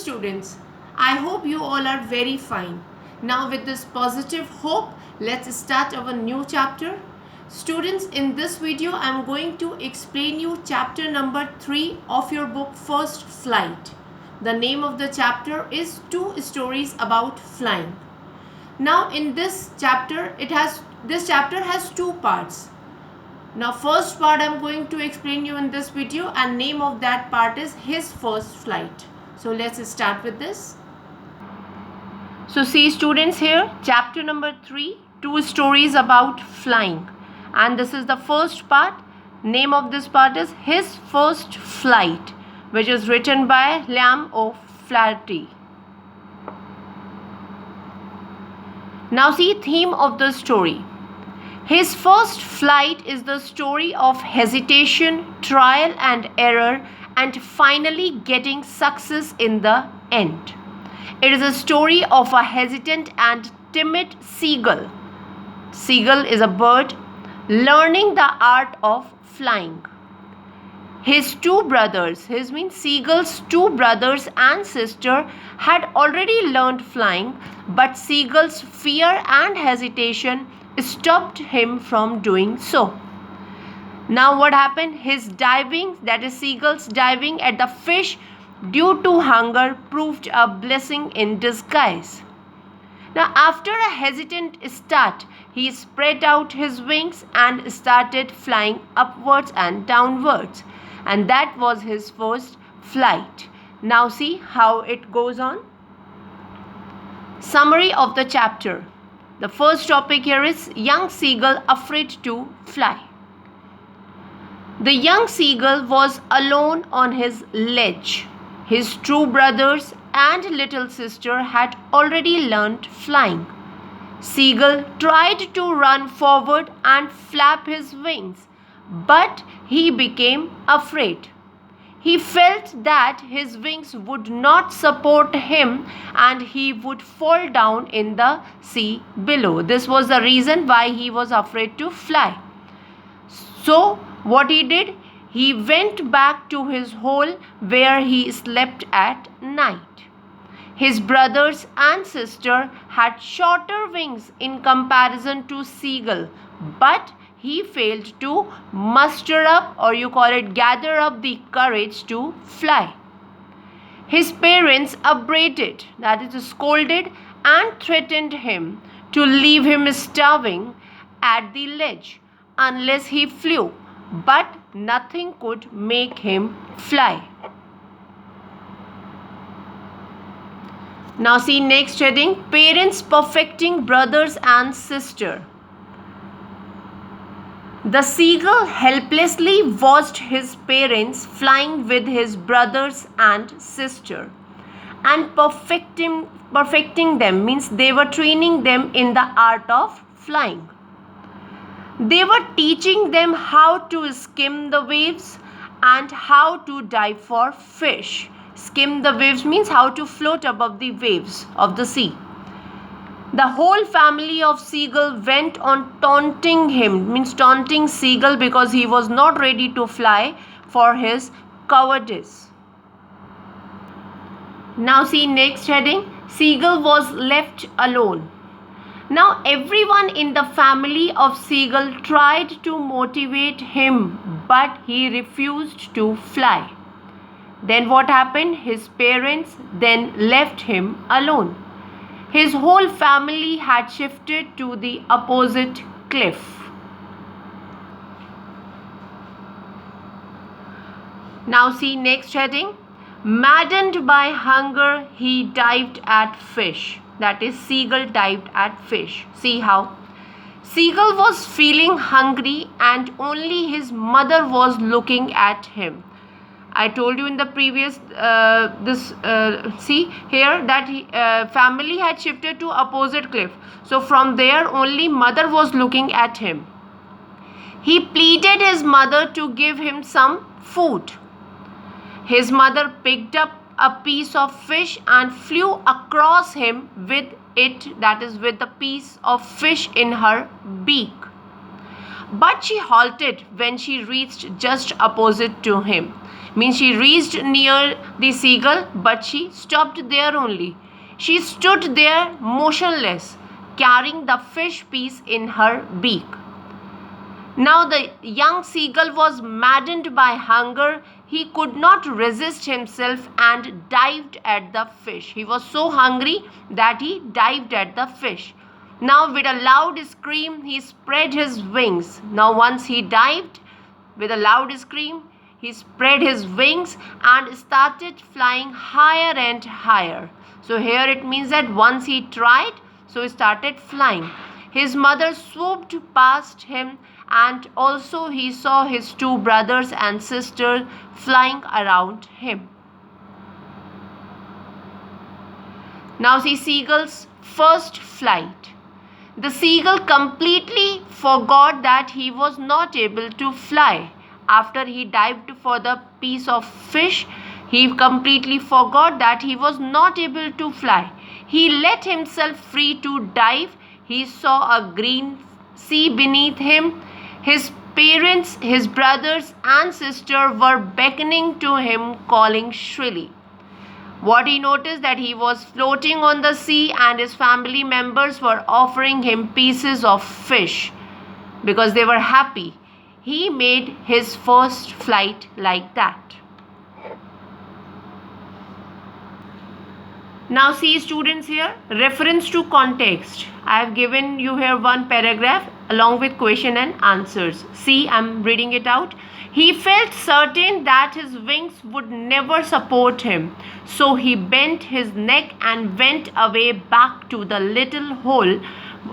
students, I hope you all are very fine. Now with this positive hope, let's start our new chapter. Students, in this video I am going to explain you chapter number 3 of your book First Flight. The name of the chapter is Two Stories About Flying. Now in this chapter has two parts. Now first part I am going to explain you in this video, and name of that part is His First Flight. So let's start with this. So see students, here chapter number 3, Two Stories About Flying, and this is the first part. Name of this part is His First Flight, which is written by Liam O'Flaherty. Now see theme of the story. His first flight is the story of hesitation, trial and error, and finally getting success in the end. It is a story of a hesitant and timid seagull. Seagull is a bird learning the art of flying. His two brothers, his means Seagull's two brothers and sister, had already learned flying, but Seagull's fear and hesitation stopped him from doing so. Now what happened? His diving, that is Seagull's diving at the fish due to hunger, proved a blessing in disguise. Now after a hesitant start, he spread out his wings and started flying upwards and downwards, and that was his first flight. Now see how it goes on. Summary of the chapter. The first topic here is young seagull afraid to fly. The young seagull was alone on his ledge. His two brothers and little sister had already learned flying. Seagull tried to run forward and flap his wings, but he became afraid. He felt that his wings would not support him and he would fall down in the sea below. This was the reason why he was afraid to fly. So what he did? He went back to his hole where he slept at night. His brothers and sister had shorter wings in comparison to Seagull, but he failed to muster up, or you call it gather up, the courage to fly. His parents upbraided, that is scolded, and threatened him to leave him starving at the ledge unless he flew, but nothing could make him fly. Now see next heading, parents perfecting brothers and sister. The seagull helplessly watched his parents flying with his brothers and sister, and perfecting them means they were training them in the art of flying. They were teaching them how to skim the waves and how to dive for fish. Skim the waves means how to float above the waves of the sea. The whole family of Seagull went on taunting him, means taunting Seagull because he was not ready to fly for his cowardice. Now see next heading, Seagull was left alone. Now everyone in the family of Seagull tried to motivate him, but he refused to fly. Then what happened? His parents then left him alone. His whole family had shifted to the opposite cliff. Now see next heading. Maddened by hunger, he dived at fish. That is, Seagull dived at fish. See how? Seagull was feeling hungry and only his mother was looking at him. I told you in the previous see here that family had shifted to opposite cliff. So from there only mother was looking at him. He pleaded his mother to give him some food. His mother picked up a piece of fish and flew across him with it, that is with the piece of fish in her beak. But she halted when she reached just opposite to him. Means she reached near the seagull, but she stopped there only. She stood there motionless, carrying the fish piece in her beak. Now the young seagull was maddened by hunger. He could not resist himself and dived at the fish. He was so hungry that he dived at the fish. Now with a loud scream, he spread his wings. Now once he dived, with a loud scream, he spread his wings and started flying higher and higher. So here it means that once he tried, so he started flying. His mother swooped past him, and also he saw his two brothers and sisters flying around him. Now see seagull's first flight. The seagull completely forgot that he was not able to fly. After he dived for the piece of fish, he completely forgot that he was not able to fly. He let himself free to dive. He saw a green sea beneath him. His parents, his brothers and sister were beckoning to him, calling shrilly. What he noticed that he was floating on the sea and his family members were offering him pieces of fish because they were happy. He made his first flight like that. Now see students here, reference to context. I have given you here one paragraph along with question and answers. See, I am reading it out. He felt certain that his wings would never support him. So he bent his neck and went away back to the little hole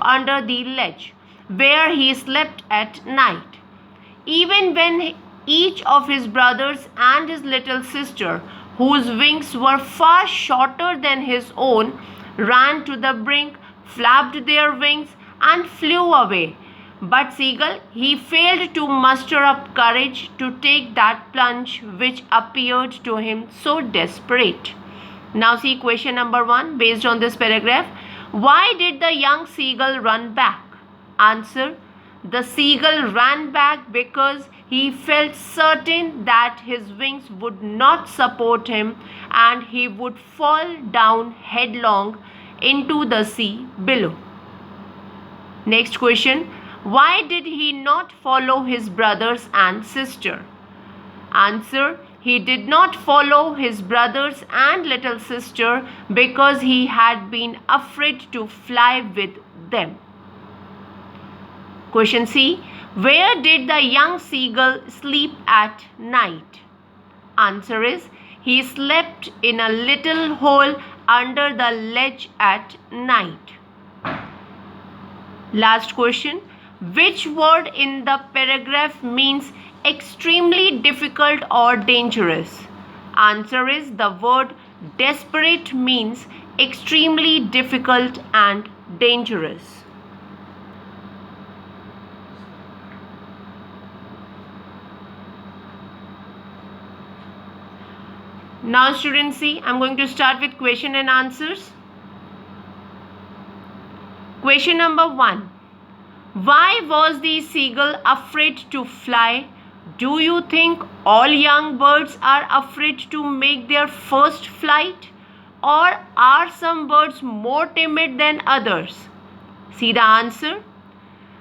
under the ledge where he slept at night. Even when each of his brothers and his little sister, whose wings were far shorter than his own, ran to the brink, flapped their wings and flew away. But Seagull, he failed to muster up courage to take that plunge which appeared to him so desperate. Now see question number 1 based on this paragraph. Why did the young seagull run back? Answer. The seagull ran back because he felt certain that his wings would not support him and he would fall down headlong into the sea below. Next question. Why did he not follow his brothers and sister? Answer. He did not follow his brothers and little sister because he had been afraid to fly with them. Question C. Where did the young seagull sleep at night? Answer is, he slept in a little hole under the ledge at night. Last question. Which word in the paragraph means extremely difficult or dangerous? Answer is, the word desperate means extremely difficult and dangerous. Now students see, I am going to start with question and answers. Question number 1. Why was the seagull afraid to fly? Do you think all young birds are afraid to make their first flight? Or are some birds more timid than others? See the answer.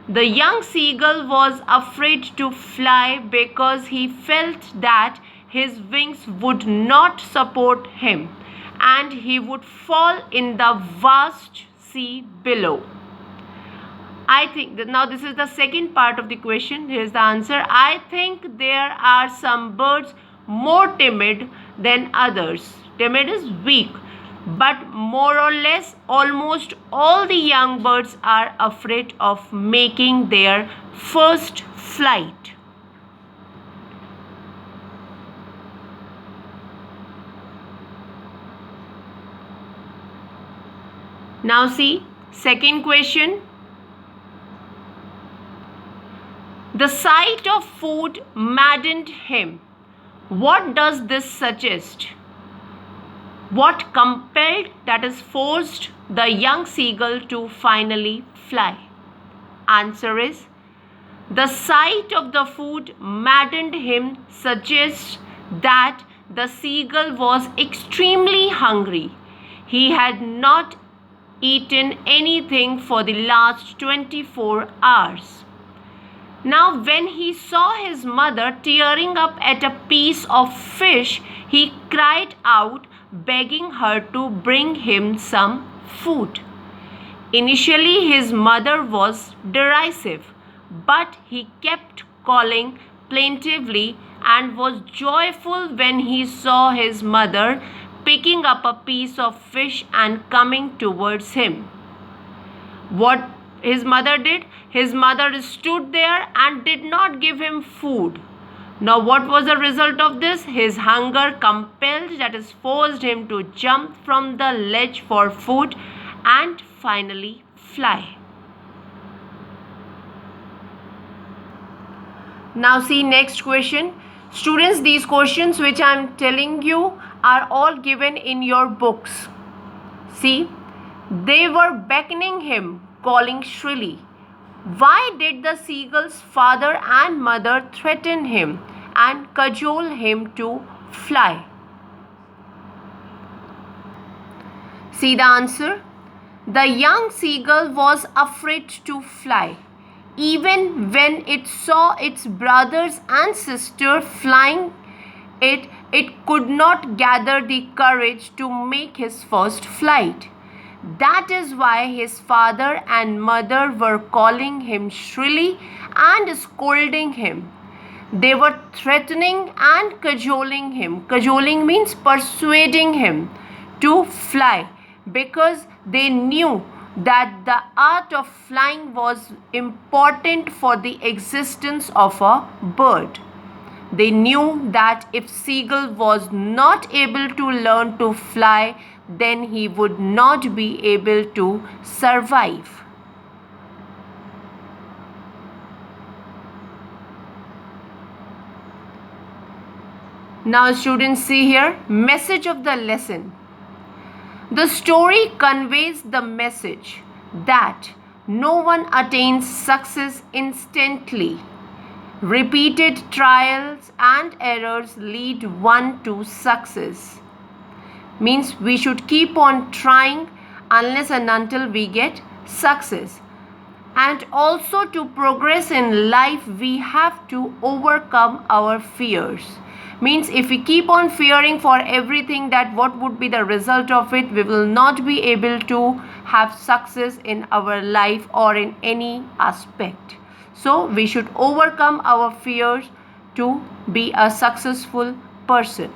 The young seagull was afraid to fly because he felt that his wings would not support him and he would fall in the vast sea below. I think that now this is the second part of the question. Here is the answer. I think there are some birds more timid than others. Timid is weak, but more or less almost all the young birds are afraid of making their first flight. Now see, second question. The sight of food maddened him. What does this suggest? What compelled, that is forced, the young seagull to finally fly? Answer is, The sight of the food maddened him, suggests that the seagull was extremely hungry. He had not eaten anything for the last 24 hours. Now, when he saw his mother tearing up at a piece of fish, he cried out, begging her to bring him some food. Initially, his mother was derisive, but he kept calling plaintively and was joyful when he saw his mother picking up a piece of fish and coming towards him. What his mother did? His mother stood there and did not give him food. Now, what was the result of this? His hunger compelled, that is, forced him to jump from the ledge for food and finally fly. Now, see next question. Students, these questions which I am telling you are all given in your books. See, they were beckoning him, calling shrilly. Why did the seagull's father and mother threaten him and cajole him to fly? See the answer. The young seagull was afraid to fly. Even when it saw its brothers and sister flying, it could not gather the courage to make his first flight. That is why his father and mother were calling him shrilly and scolding him. They were threatening and cajoling him. Cajoling means persuading him to fly, because they knew that the art of flying was important for the existence of a bird. They knew that if seagull was not able to learn to fly, then he would not be able to survive. Now, students, see here, message of the lesson. The story conveys the message that no one attains success instantly. Repeated trials and errors lead one to success. Means we should keep on trying unless and until we get success. And also, to progress in life, we have to overcome our fears. Means if we keep on fearing for everything, that what would be the result of it, we will not be able to have success in our life or in any aspect. So we should overcome our fears to be a successful person.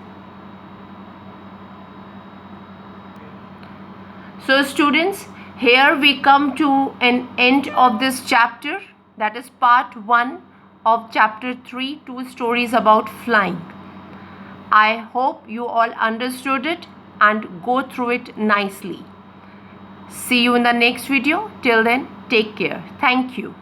So students, here we come to an end of this chapter. That is part 1 of chapter 3, 2 stories about flying. I hope you all understood it and go through it nicely. See you in the next video. Till then, take care. Thank you.